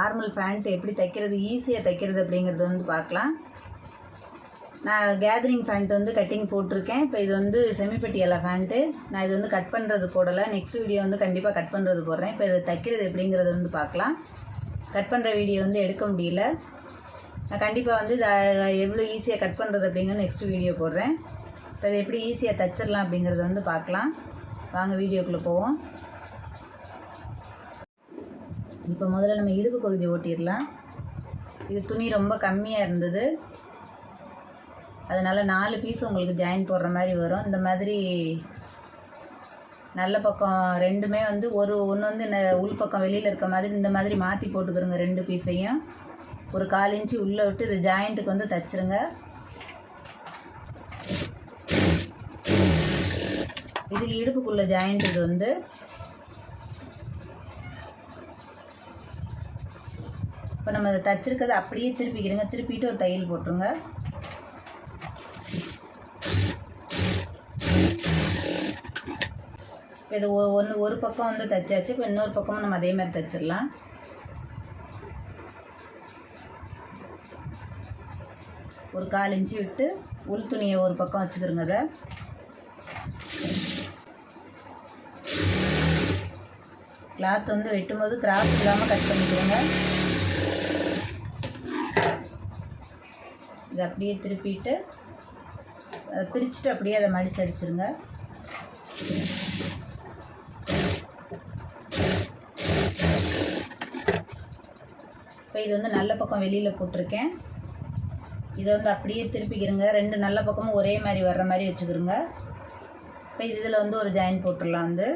Normal pant எப்படி தைக்கிறது, ஈஸியாக தைக்கிறது அப்படிங்கிறது வந்து பார்க்கலாம். நான் கேதரிங் பேண்ட் வந்து கட்டிங் போட்டிருக்கேன். இப்போ இது வந்து செமிப்பட்டியாலா பேண்ட்டு. நான் இது வந்து கட் பண்ணுறது போடலை. நெக்ஸ்ட் வீடியோ வந்து கண்டிப்பாக கட் பண்ணுறது போடுறேன். இப்போ இது தைக்கிறது எப்படிங்கிறது வந்து பார்க்கலாம். கட் பண்ணுற வீடியோ வந்து எடுக்க முடியல. நான் கண்டிப்பாக வந்து இதை எவ்வளோ ஈஸியாக கட் பண்ணுறது அப்படிங்கிறது நெக்ஸ்ட் வீடியோ போடுறேன். இப்போ இதை எப்படி ஈஸியாக தைச்சிடலாம் அப்படிங்கிறத வந்து பார்க்கலாம். வாங்க வீடியோக்குள்ளே போவோம். இப்போ முதல்ல நம்ம இடுப்பு பகுதி ஓட்டிடலாம். இது துணி ரொம்ப கம்மியாக இருந்தது, அதனால் 4 பீஸ் உங்களுக்கு ஜாயின் போடுற மாதிரி வரும். இந்த மாதிரி நல்ல பக்கம் ரெண்டுமே வந்து ஒன்று வந்து இந்த உள்பக்கம் வெளியில் இருக்க மாதிரி இந்த மாதிரி மாற்றி போட்டுக்கிறோங்க. 2 பீஸையும் ஒரு 1/4 இன்ச்சு உள்ளே விட்டு இது ஜாயிண்ட்டுக்கு வந்து தைச்சிருங்க. இதுக்கு இடுப்புக்குள்ளே ஜாயிண்ட் இது வந்து இப்போ நம்ம அதை தைச்சிருக்கிறத அப்படியே திருப்பிக்கிறோங்க. திருப்பிட்டு ஒரு தையல் போட்டுருங்க. இது ஒரு பக்கம் வந்து தைச்சாச்சு. இப்போ இன்னொரு பக்கமும் நம்ம அதே மாதிரி தைச்சிடலாம். ஒரு 1/4 இன்ச்சு விட்டு உள் துணியை ஒரு பக்கம் வச்சுக்கிறோங்க. அதை கிளாத் வந்து வெட்டும்போது கிராஸ் இல்லாமல் கட் பண்ணிக்கிறோங்க. இதை அப்படியே திருப்பிட்டு அதை பிரிச்சுட்டு அப்படியே அதை மடித்து அடிச்சிருங்க. இப்போ இது வந்து நல்ல பக்கம் வெளியில் போட்டிருக்கேன். இதை வந்து அப்படியே திருப்பிக்கிறோங்க. 2 நல்ல பக்கமும் ஒரே மாதிரி வர்ற மாதிரி வச்சுக்கிறோங்க. இப்போ இதில் வந்து ஒரு ஜாயின் போட்டுடலாம். வந்து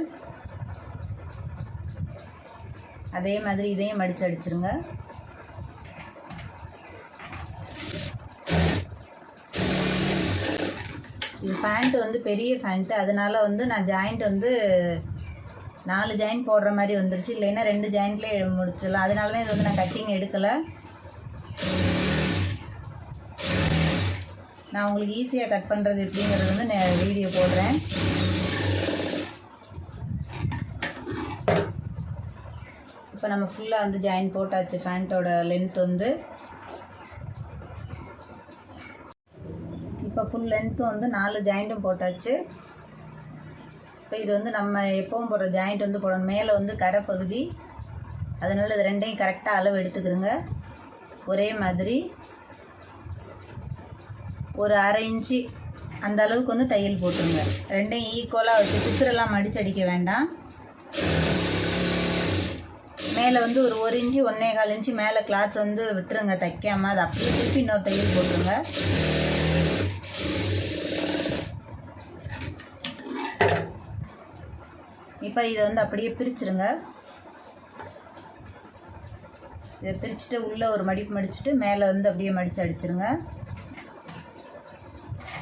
அதே மாதிரி இதையும் மடித்து அடிச்சிருங்க. இது பேண்ட்டு வந்து பெரிய பேண்ட்டு, அதனால் வந்து நான் ஜாயிண்ட் வந்து 4 ஜாயிண்ட் போடுற மாதிரி வந்துருச்சு. இல்லைன்னா 2 ஜாயிண்ட்லேயே முடிச்சிடலாம். அதனால தான் இது வந்து நான் கட்டிங் எடுக்கலை. நான் உங்களுக்கு ஈஸியாக கட் பண்ணுறது எப்படிங்கிறது வந்து நான் வீடியோ போடுறேன். இப்போ நம்ம ஃபுல்லாக வந்து ஜாயின் போட்டாச்சு. பேண்ட்டோட லென்த் வந்து இப்போ ஃபுல் லென்த்து வந்து 4 ஜாயிண்ட்டும் போட்டாச்சு. இப்போ இது வந்து நம்ம எப்பவும் போடுற ஜாயிண்ட் வந்து போடணும். மேலே வந்து கரை பகுதி, அதனால் இது 2ஐயும் கரெக்டாக அளவு எடுத்துக்கிறோங்க. ஒரே மாதிரி ஒரு 1/2 இன்ச்சு அந்த அளவுக்கு வந்து தையல் போட்டுருங்க. 2ஐயும் ஈக்குவலாக வச்சு பிசுரெல்லாம் மடித்து அடிக்க வேண்டாம். மேலே வந்து ஒரு 1 இன்ச்சு 1.25 இன்ச்சு மேலே கிளாத் வந்து விட்டுருங்க தைக்காமல். அதை அப்படியே திருப்பி இன்னொரு தையல் போட்டுருங்க. இப்போ இதை வந்து அப்படியே பிரிச்சுருங்க. இதை பிரிச்சுட்டு உள்ளே ஒரு மடிப்பு மடிச்சுட்டு மேலே வந்து அப்படியே மடித்து அடிச்சிருங்க.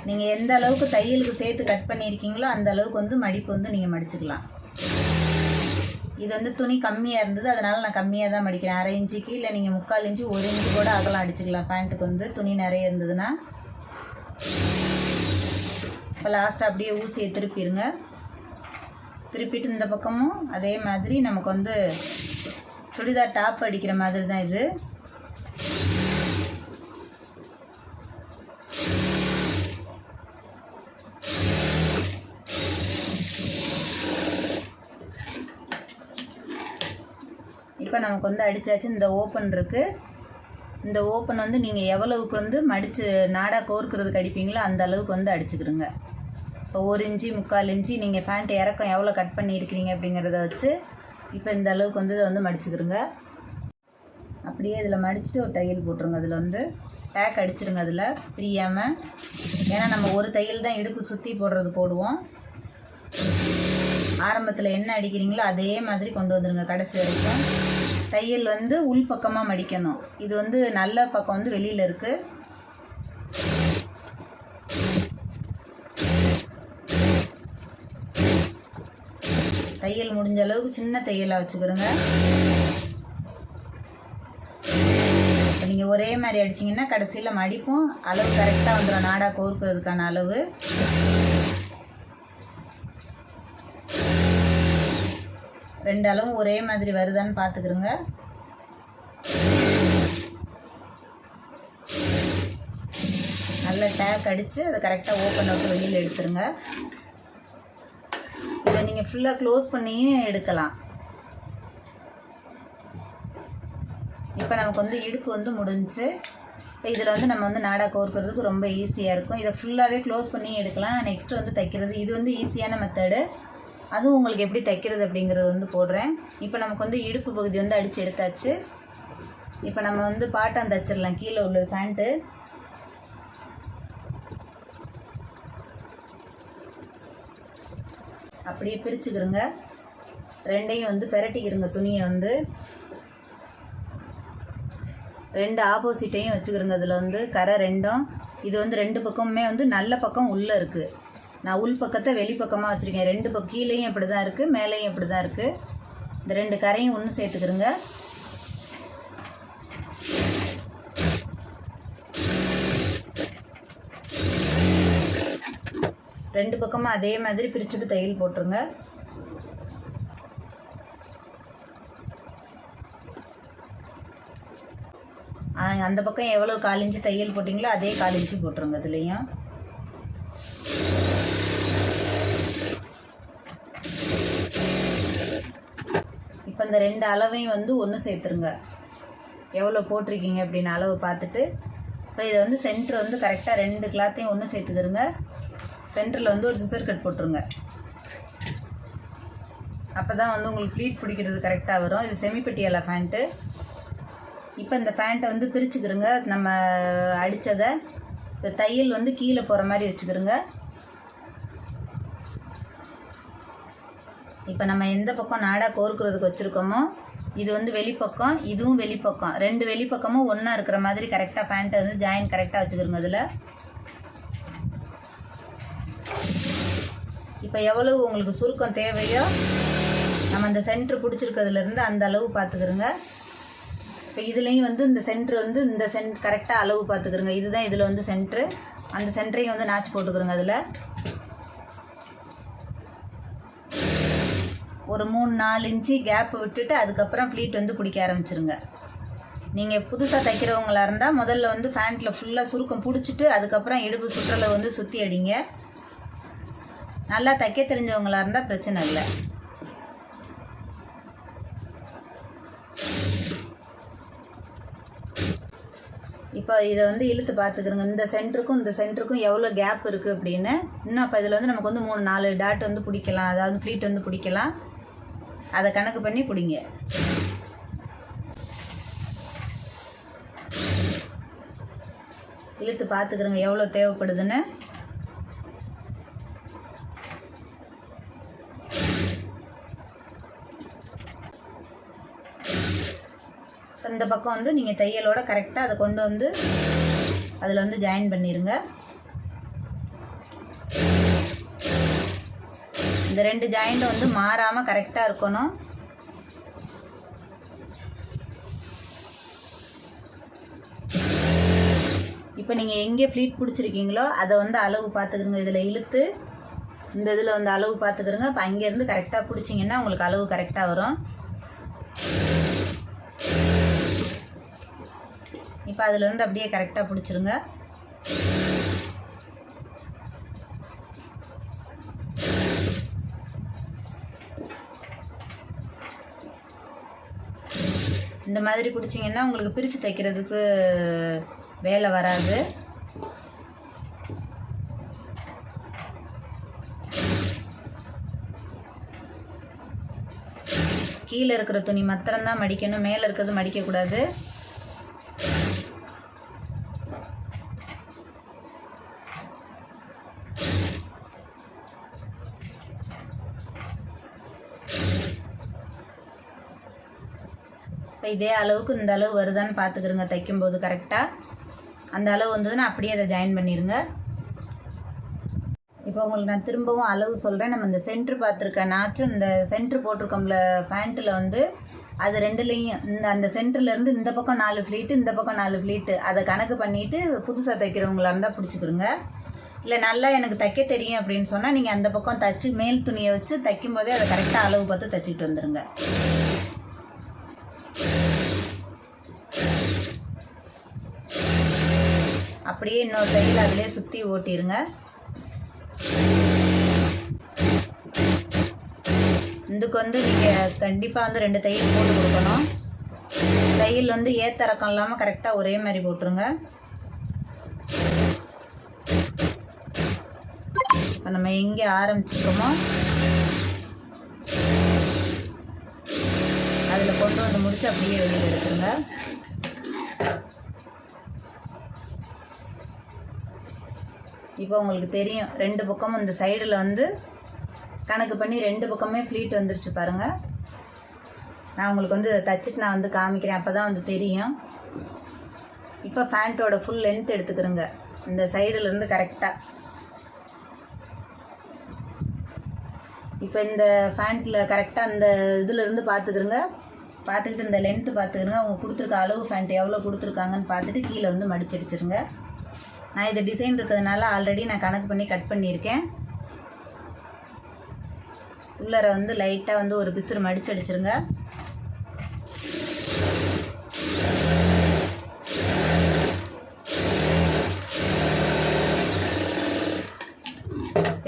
நீங்கள் எந்த அளவுக்கு தையலுக்கு சேர்த்து கட் பண்ணியிருக்கீங்களோ அந்த அளவுக்கு வந்து மடிப்பு வந்து நீங்கள் மடிச்சுக்கலாம். இது வந்து துணி கம்மியாக இருந்தது, அதனால் நான் கம்மியாக தான் மடிக்கிறேன். 1/2 இன்ச்சுக்கு, இல்லை நீங்கள் 3/4 இன்ச்சு 1 இன்ச்சு கூட அகலம் அடிச்சுக்கலாம். பேண்ட்டுக்கு வந்து துணி நிறைய இருந்ததுன்னா. இப்போ லாஸ்ட்டாக அப்படியே ஊசியை திருப்பிடுங்க. திருப்பிட்டு இந்த பக்கமும் அதே மாதிரி நமக்கு வந்து சுடிதார் டாப் அடிக்கிற மாதிரி தான் இது. இப்போ நமக்கு வந்து அடித்தாச்சு. இந்த ஓப்பன் இருக்குது. இந்த ஓப்பன் வந்து நீங்கள் எவ்வளவுக்கு வந்து மடித்து நாடாக கோர்க்கிறதுக்கு அடிப்பீங்களோ அந்த அளவுக்கு வந்து அடிச்சுக்கிறோங்க. இப்போ 1 இன்ச்சு 3/4 இன்ச்சு நீங்கள் பேண்ட் இறக்கம் எவ்வளோ கட் பண்ணியிருக்கிறீங்க அப்படிங்கிறத வச்சு இப்போ இந்த அளவுக்கு வந்து இதை வந்து மடிச்சுக்கிறோங்க. அப்படியே இதில் மடிச்சுட்டு ஒரு தையல் போட்டுருங்க. அதில் வந்து டேக் அடிச்சிருங்க அதில் பிரியாமல். ஏன்னா நம்ம ஒரு தையல் தான் இடுப்பு சுற்றி போடுவோம். ஆரம்பத்தில் என்ன அடிக்கிறீங்களோ அதே மாதிரி கொண்டு வந்துடுங்க கடைசி வரைக்கும். தையல் வந்து உள் பக்கமாக மடிக்கணும். இது வந்து நல்ல பக்கம் வந்து வெளியில் இருக்குது. தையல் முடிஞ்ச அளவுக்கு சின்ன தையலாக வச்சுக்கிறோங்க. இப்போ நீங்கள் ஒரே மாதிரி அடிச்சிங்கன்னா கடைசியில் மடிப்பும் அளவு கரெக்டாக வந்துடும். நாடாக கோர்க்கிறதுக்கான அளவு. ரெண்டு அளவும் ஒரே மாதிரி வருதான்னு பார்த்துக்கிறோங்க. நல்லா டேக் அடித்து அதை கரெக்டாக ஓப்பன் விட்டு வெளியில் எடுத்துருங்க. இதை நீங்கள் ஃபுல்லாக க்ளோஸ் பண்ணியும் எடுக்கலாம். இப்போ நமக்கு வந்து இடுப்பு வந்து முடிஞ்சு. இப்போ இதில் வந்து நம்ம வந்து நாடா கோர்க்கிறதுக்கு ரொம்ப ஈஸியாக இருக்கும். இதை ஃபுல்லாகவே க்ளோஸ் பண்ணி எடுக்கலாம். நான் நெக்ஸ்ட்டு வந்து தைக்கிறது இது வந்து ஈஸியான மெத்தடு. அதுவும் உங்களுக்கு எப்படி தைக்கிறது அப்படிங்கிறது வந்து போடுறேன். இப்போ நமக்கு வந்து இடுப்பு பகுதி வந்து அடித்து எடுத்தாச்சு. இப்போ நம்ம வந்து பாட்டம் தைச்சிடலாம். கீழே உள்ள பேண்ட்டு அப்படியே பிரிச்சுக்கிறோங்க. ரெண்டையும் வந்து பெரட்டிக்கிறோங்க. துணியை வந்து ரெண்டு ஆப்போசிட்டையும் வச்சுக்கிறோங்க. அதில் வந்து கரை ரெண்டும் இது வந்து ரெண்டு பக்கமுமே வந்து நல்ல பக்கம் உள்ளே இருக்குது. நான் உள் பக்கத்தை வெளிப்பக்கமாக வச்சுருக்கேன். ரெண்டு பக்கம் கீழேயும் இப்படி தான் இருக்குது, மேலேயும் இப்படி தான் இருக்குது. இந்த ரெண்டு கரையும் ஒன்று சேர்த்துக்கிறோங்க. ரெண்டு பக்கமும் அதே மாதிரி பிரிச்சுட்டு தையல் போட்டுருங்க. அந்த பக்கம் எவ்வளோ 1/4 இன்ச்சு தையல் போட்டிங்களோ அதே 1/4 இன்ச்சு போட்டுருங்க. இதுலேயும் இப்போ இந்த ரெண்டு அளவையும் வந்து ஒன்று சேர்த்துருங்க. எவ்வளோ போட்டிருக்கீங்க அப்படின்னு அளவு பார்த்துட்டு இப்போ இதை வந்து சென்டர் வந்து கரெக்டாக ரெண்டு கிளாத்தையும் ஒன்று சேர்த்துக்கிறோங்க. சென்டரில் வந்து ஒரு சிசர் கட் போட்டுருங்க. அப்போ தான் வந்து உங்களுக்கு ப்ளீட் பிடிக்கிறது கரெக்டாக வரும். இது செமிப்பட்டியாலா பேண்ட்டு. இப்போ இந்த பேண்ட்டை வந்து பிரிச்சுக்கிறோங்க. நம்ம அடித்ததை இப்போ தையல் வந்து கீழே போகிற மாதிரி வச்சுக்கிறோங்க. இப்போ நம்ம எந்த பக்கம் நாடா கோர்க்கிறதுக்கு வச்சுருக்கோமோ இது வந்து வெளிப்பக்கம், இதுவும் வெளிப்பக்கம், ரெண்டு வெளிப்பக்கமும் ஒன்றா இருக்கிற மாதிரி கரெக்டாக பேண்ட்டை வந்து ஜாயின் கரெக்டாக வச்சுக்கிறோங்க. அதில் இப்போ எவ்வளவு உங்களுக்கு சுருக்கம் தேவையோ நம்ம அந்த சென்ட்ரு பிடிச்சிருக்கிறதுலேருந்து அந்த அளவு பார்த்துக்கிறோங்க. இப்போ இதுலேயும் வந்து இந்த சென்ட்ரு வந்து இந்த கரெக்டாக அளவு பார்த்துக்கிறோங்க. இதுதான் இதில் வந்து சென்ட்ரு. அந்த சென்டரையும் வந்து நாச்சு போட்டுக்கிறோங்க. அதில் ஒரு 3-4 இன்ச்சு கேப்பு விட்டுட்டு அதுக்கப்புறம் ப்ளீட் வந்து பிடிக்க ஆரம்பிச்சிருங்க. நீங்கள் புதுசாக தைக்கிறவங்களா இருந்தால் முதல்ல வந்து பேண்ட்டில் ஃபுல்லாக சுருக்கம் பிடிச்சிட்டு அதுக்கப்புறம் இடுப்பு சுற்றலை வந்து சுற்றி அடிங்க. நல்லா தைக்க தெரிஞ்சவங்களா இருந்தால் பிரச்சனை இல்லை. இப்போ இதை வந்து இழுத்து பார்த்துக்கிறோங்க. இந்த சென்டருக்கும் எவ்வளோ கேப் இருக்குது அப்படின்னு. இன்னும் இப்போ இதில் வந்து நமக்கு வந்து 3-4 டாட் வந்து பிடிக்கலாம், அதாவது ப்ளீட் வந்து பிடிக்கலாம். அதை கணக்கு பண்ணி பிடிங்க. இழுத்து பார்த்துக்கிறோங்க எவ்வளோ தேவைப்படுதுன்னு. இந்த பக்கம் வந்து நீங்கள் தையலோட கரெக்டாக அதை கொண்டு வந்து அதில் வந்து ஜாயின் பண்ணிடுங்க. இந்த ரெண்டு ஜாயிண்ட்டும் வந்து மாறாமல் கரெக்டாக இருக்கணும். இப்போ நீங்கள் எங்கே ப்ளீட் பிடிச்சிருக்கீங்களோ அதை வந்து அளவு பார்த்துக்கிறோங்க. இதில் இழுத்து இந்த இதில் வந்து அளவு பார்த்துக்கிறோங்க. இப்போ அங்கேருந்து கரெக்டாக பிடிச்சிங்கன்னா உங்களுக்கு அளவு கரெக்டாக வரும். இப்போ அதில் வந்து அப்படியே கரெக்டாக பிடிச்சிருங்க. இந்த மாதிரி பிடிச்சிங்கன்னா உங்களுக்கு பிரித்து தைக்கிறதுக்கு வேலை வராது. கீழே இருக்கிற துணி மாத்திரம்தான் மடிக்கணும், மேலே இருக்கிறது மடிக்கக்கூடாது. இப்போ இதே அளவுக்கு இந்த அளவு வருதான்னு பார்த்துக்கிறோங்க. தைக்கும்போது கரெக்டாக அந்த அளவு வந்ததுன்னா அப்படியே அதை ஜாயின் பண்ணிடுங்க. இப்போ உங்களுக்கு நான் திரும்பவும் அளவு சொல்கிறேன். நம்ம இந்த சென்ட்ரு பார்த்துருக்க நாச்சும் இந்த சென்ட்ரு போட்டிருக்கோம்ல பேண்ட்டில் வந்து அது ரெண்டுலேயும் அந்த சென்டர்லேருந்து இந்த பக்கம் 4 ஃப்ளீட்டு, இந்த பக்கம் 4 ஃப்ளீட்டு, அதை கணக்கு பண்ணிவிட்டு புதுசாக தைக்கிறவங்களா இருந்தால் பிடிச்சிக்கிறோங்க. இல்லை நல்லா எனக்கு தைக்க தெரியும் அப்படின்னு சொன்னால் நீங்கள் அந்த பக்கம் தைச்சி மேல் துணியை வச்சு தைக்கும் போதே அதை கரெக்டாக அளவு பார்த்து தைச்சிட்டு வந்துடுங்க. அப்படியே இன்னொரு சைடில் அதிலே சுற்றி ஓட்டிடுங்க. இதுக்கு வந்து நீங்கள் கண்டிப்பாக வந்து 2 தையல் போட்டு கொடுக்கணும். தையல் வந்து ஏத்தரக்கம் இல்லாமல் கரெக்டாக ஒரே மாதிரி போட்டுருங்க. இப்போ நம்ம எங்கே ஆரம்பிச்சிருக்கோமோ அதில் கொண்டு வந்து முடிச்சு அப்படியே வெளியில் எடுத்துருங்க. இப்போ உங்களுக்கு தெரியும் 2 பக்கமும் இந்த சைடில் வந்து கணக்கு பண்ணி 2 பக்கமே ஃப்ளீட் வந்துருச்சு பாருங்கள். நான் உங்களுக்கு வந்து தச்சுட்டு நான் வந்து காமிக்கிறேன், அப்போ தான் வந்து தெரியும். இப்போ ஃபேண்ட்டோட ஃபுல் லென்த் எடுத்துக்கிறோங்க இந்த சைடுலேருந்து கரெக்டாக. இப்போ இந்த ஃபேண்ட்டில் கரெக்டாக அந்த இதிலேருந்து பார்த்துக்கிறோங்க. பார்த்துக்கிட்டு இந்த லென்த்து பார்த்துக்கிறோங்க. அவங்க கொடுத்துருக்க அளவு ஃபேண்ட் எவ்வளோ கொடுத்துருக்காங்கன்னு பார்த்துட்டு கீழே வந்து மடிச்சடிச்சிருங்க. நான் இது டிசைன் இருக்கிறதுனால ஆல்ரெடி நான் கணக்கு பண்ணி கட் பண்ணியிருக்கேன். உள்ளர வந்து லைட்டாக வந்து ஒரு பிசுறு மடிச்சடிச்சிருங்க.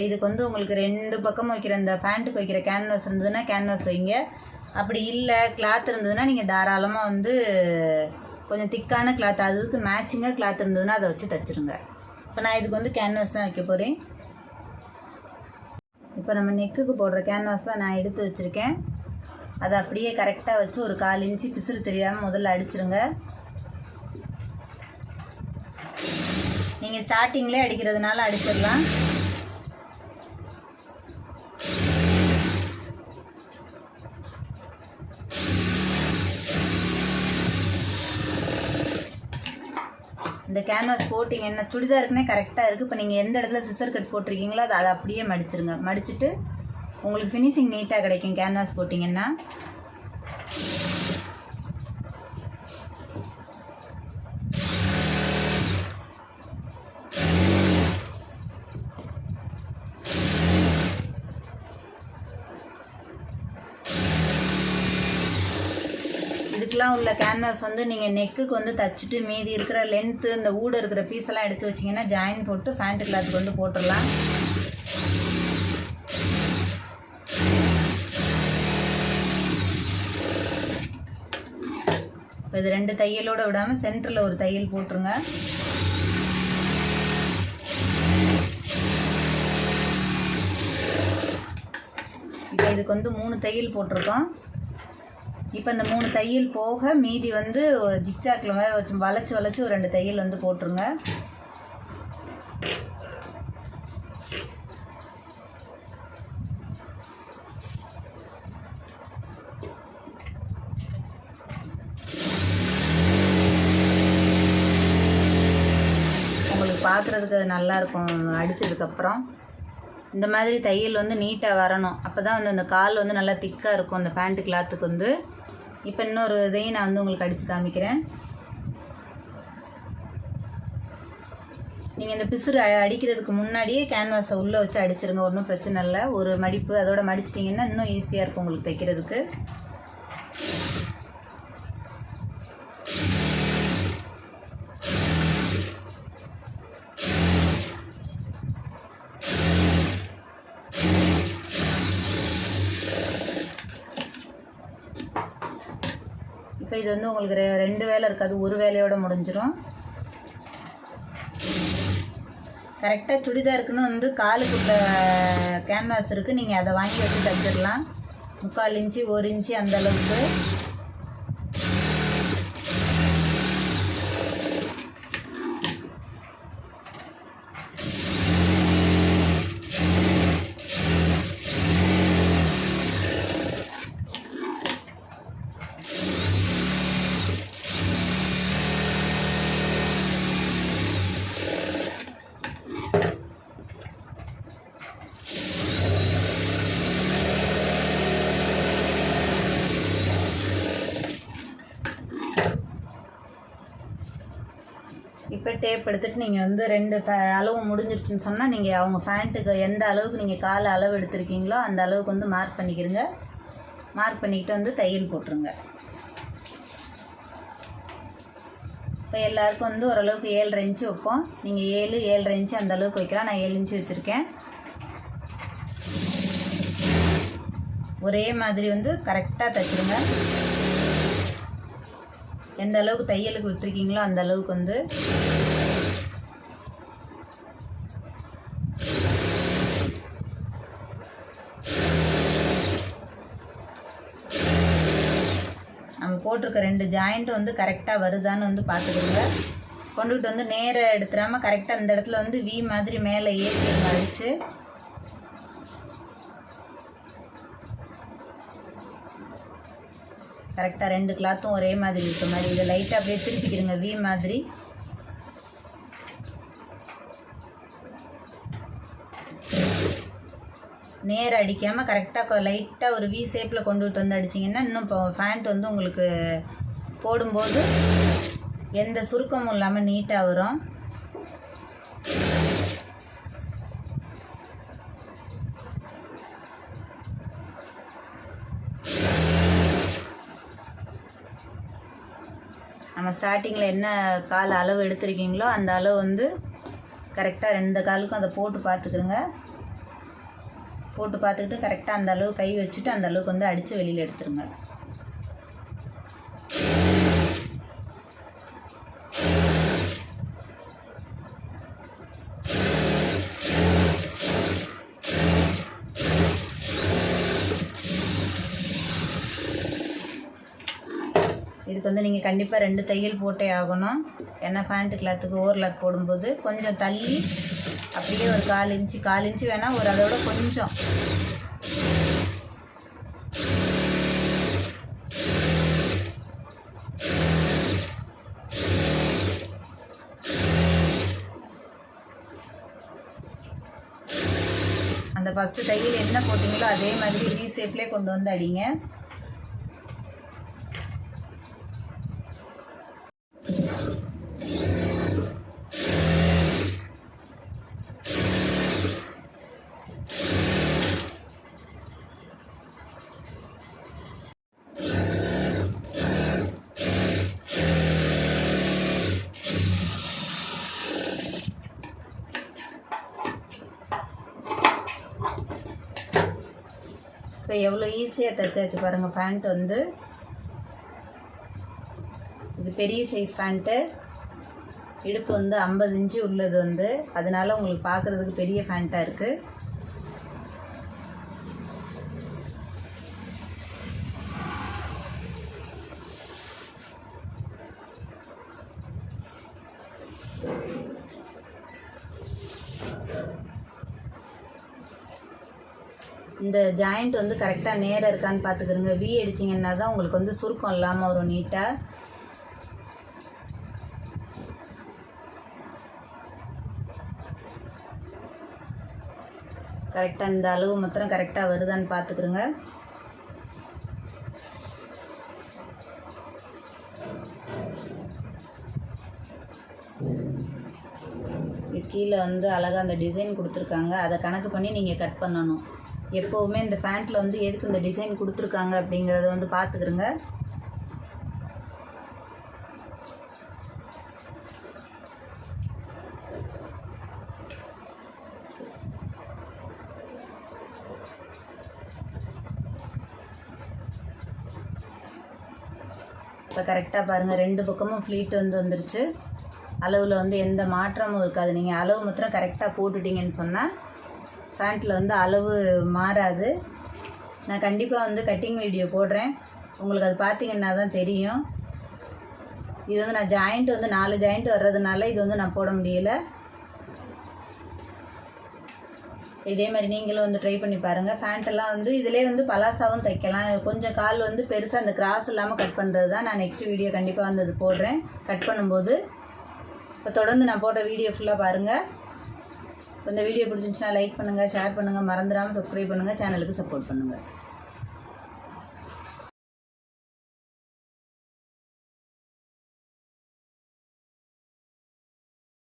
இதுக்கு வந்து உங்களுக்கு 2 பக்கம் வைக்கிற இந்த பேண்ட்டுக்கு வைக்கிற கேன்வாஸ் இருந்ததுன்னா கேன்வாஸ் வைங்க. அப்படி இல்லை கிளாத் இருந்ததுன்னா நீங்கள் தாராளமாக வந்து கொஞ்சம் திக்கான கிளாத் அதுக்கு மேட்சிங்காக கிளாத் இருந்ததுன்னா அதை வச்சு தைச்சிருங்க. இப்போ நான் இதுக்கு வந்து கேன்வாஸ் தான் வைக்க போகிறேன். இப்போ நம்ம நெக்குக்கு போடுற கேன்வாஸ் தான் நான் எடுத்து வச்சுருக்கேன். அதை அப்படியே கரெக்டாக வச்சு ஒரு 1/4 இன்ச்சு பிசுறு தெரியாமல் முதல்ல அடிச்சிருங்க. நீங்கள் ஸ்டார்டிங்லேயே அடிக்கிறதுனால அடிச்சிடலாம். இந்த கேன்வாஸ் போட்டிங்கன்னா சுடிதாருக்குனே கரெக்டாக இருக்குது. இப்போ நீங்கள் எந்த இடத்துல சிசர் கட் போட்டிருக்கீங்களோ அதை அப்படியே மடிச்சிருங்க. மடிச்சுட்டு உங்களுக்கு ஃபினிஷிங் நீட்டாக கிடைக்கும் கேன்வாஸ் போட்டிங்கன்னா. இதுக்கெலாம் உள்ள கேன்வாஸ் வந்து நீங்கள் நெக்குக்கு வந்து தச்சுட்டு மீதி இருக்கிற லென்த்து இந்த ஊடு இருக்கிற பீஸெல்லாம் எடுத்து வச்சிங்கன்னா ஜாயின் போட்டு ஃபேண்ட்டு கிளாத்துக்கு வந்து போட்டுடலாம். இப்போ இது 2 தையலோடு விடாமல் சென்டரில் ஒரு தையல் போட்டுருங்க. இப்போ இதுக்கு வந்து 3 தையல் போட்டிருக்கோம். இப்போ இந்த 3 தையல் போக மீதி வந்து ஜிக்ஜாக்கில் வேறு வச்சு வளைச்சி ஒரு 2 தையல் வந்து போட்டுருங்க. உங்களுக்கு பார்க்குறதுக்கு நல்லாயிருக்கும் அடித்ததுக்கப்புறம். இந்த மாதிரி தையல் வந்து நீட்டாக வரணும். அப்போ தான் வந்து அந்த கால் வந்து நல்லா திக்காக இருக்கும் அந்த பேண்ட்டு கிளாத்துக்கு வந்து. இப்போ இன்னொரு இதையும் நான் வந்து உங்களுக்கு அடித்து காமிக்கிறேன். நீங்கள் இந்த பிசுறு அடிக்கிறதுக்கு முன்னாடியே கேன்வாஸை உள்ளே வச்சு அடிச்சிருங்க, ஒன்றும் பிரச்சனை இல்லை. ஒரு மடிப்பு அதோட மடிச்சிட்டிங்கன்னா இன்னும் ஈஸியாக இருக்கும் உங்களுக்கு தைக்கிறதுக்கு. இப்போ இது வந்து உங்களுக்கு 2 வேலை இருக்காது, ஒரு வேலையோடு முடிஞ்சிடும். கரெக்டாக சுடிதாருக்குன்னு வந்து காலுக்குள்ள கேன்வாஸ் இருக்குது, நீங்கள் அதை வாங்கி வச்சு தைச்சிடலாம். 3/4 இன்ச்சு 1 இன்ச்சு அந்த அளவுக்கு. இப்போ டேப் எடுத்துகிட்டு நீங்கள் வந்து 2 அளவு முடிஞ்சிருச்சுன்னு சொன்னால் நீங்கள் அவங்க பேண்ட்டுக்கு எந்த அளவுக்கு நீங்கள் கால் அளவு எடுத்துருக்கீங்களோ அந்த அளவுக்கு வந்து மார்க் பண்ணிக்கிறங்க. மார்க் பண்ணிக்கிட்டு வந்து தையல் போட்டுருங்க. இப்போ எல்லாருக்கும் வந்து ஓரளவுக்கு 7.5 இன்ச்சு வைப்போம். நீங்கள் 7.5 இன்ச்சு அந்த அளவுக்கு வைக்கலாம். நான் 7 இன்ச்சு வச்சுருக்கேன். ஒரே மாதிரி வந்து கரெக்டாக தைச்சிருங்க. எந்த அளவுக்கு தையலுக்கு விட்டுருக்கீங்களோ அந்த அளவுக்கு வந்து நம்ம போட்டிருக்க 2 ஜாயிண்ட்டும் வந்து கரெக்டாக வருதான்னு வந்து பார்த்துக்கோங்க. கொண்டுகிட்டு வந்து நேராக எடுத்துடாமல் கரெக்டாக அந்த இடத்துல வந்து வி மாதிரி மேலே ஏற்றி அடித்து கரெக்டாக 2 கிளாத்தும் ஒரே மாதிரி இருக்க மாதிரி இதை லைட்டாக அப்படியே திருப்பிக்கிறங்க வி மாதிரி. நேராக அடிக்காமல் கரெக்டாக லைட்டாக ஒரு வி ஷேப்பில் கொண்டுகிட்டு வந்து அடிச்சிங்கன்னா இன்னும் இப்போ ஃபேண்ட் வந்து உங்களுக்கு போடும்போது எந்த சுருக்கமும் இல்லாமல் நீட்டாக வரும். நம்ம ஸ்டார்டிங்கில் என்ன கால் அளவு எடுத்துருக்கீங்களோ அந்த அளவு வந்து கரெக்டாக 2 காலுக்கும் அதை போட்டு பார்த்துக்குறங்க. போட்டு பார்த்துக்கிட்டு கரெக்டாக அந்த அளவு கை வச்சுட்டு அந்த அளவுக்கு வந்து அடித்து வெளியில் எடுத்துருங்க. இதுக்கு வந்து நீங்கள் கண்டிப்பாக 2 தையல் போட்டே ஆகணும். ஏன்னா பேண்ட்டு கிளாத்துக்கு ஓவர்லாக் போடும்போது கொஞ்சம் தள்ளி அப்படியே ஒரு 4 இன்ச்சு வேணால் ஒரு அதோட கொஞ்சம் அந்த ஃபஸ்ட்டு தையல் என்ன போட்டிங்களோ அதே மாதிரி வி ஷேப்லேயே கொண்டு வந்து அடிங்க. இப்போ எவ்வளோ ஈஸியாக தைச்சாச்சு பாருங்கள். பேண்ட் வந்து இது பெரிய சைஸ் பேண்ட்டு, இடுப்பு வந்து 50 இன்ச்சு உள்ளது வந்து, அதனால உங்களுக்கு பார்க்குறதுக்கு பெரிய பேண்ட்டாக இருக்குது. இந்த ஜாயிண்ட் வந்து கரெக்டாக நேராக இருக்கான்னு பார்த்துக்கிறங்க. வி அடிச்சிங்கன்னா தான் உங்களுக்கு வந்து சுருக்கம் இல்லாமல் வரும் நீட்டாக. கரெக்டாக இந்த அளவு மாத்திரம் கரெக்டாக வருதான்னு பார்த்துக்கிறங்க. இது கீழே வந்து அழகாக அந்த டிசைன் கொடுத்துருக்காங்க, அதை கணக்கு பண்ணி நீங்கள் கட் பண்ணணும். எப்போவுமே இந்த பேண்ட்டில் வந்து எதுக்கு இந்த டிசைன் கொடுத்துருக்காங்க அப்படிங்கிறத வந்து பார்த்துக்கிறங்க. இப்போ கரெக்டாக பாருங்கள், 2 பக்கமும் ஃப்ளீட் வந்து வந்துருச்சு. அளவில் வந்து எந்த மாற்றமும் இருக்காது. நீங்கள் அளவு மாத்திரம் கரெக்டாக போட்டுட்டிங்கன்னு சொன்னால் பேண்ட்டில் வந்து அளவு மாறாது. நான் கண்டிப்பாக வந்து கட்டிங் வீடியோ போடுறேன், உங்களுக்கு அது பார்த்தீங்கன்னா தான் தெரியும். இது வந்து நான் ஜாயிண்ட் வந்து 4 ஜாயிண்ட் வர்றதுனால இது வந்து நான் போட முடியலை. இதே மாதிரி நீங்களும் வந்து ட்ரை பண்ணி பாருங்கள். பேண்ட்டெல்லாம் வந்து இதிலே வந்து பலாசாவும் தைக்கலாம். கொஞ்சம் கால் வந்து பெருசாக அந்த கிராஸ் இல்லாமல் கட் பண்ணுறது தான். நான் நெக்ஸ்ட் வீடியோ கண்டிப்பாக வந்து அது போடுறேன் கட் பண்ணும்போது. இப்போ தொடர்ந்து நான் போடுற வீடியோ ஃபுல்லாக பாருங்கள். இந்த வீடியோ பிடிச்சிருந்துச்சுன்னா லைக் பண்ணுங்கள், ஷேர் பண்ணுங்கள், மறந்துடாமல் சப்ஸ்கிரைப் பண்ணுங்கள், சேனலுக்கு சப்போர்ட் பண்ணுங்கள்.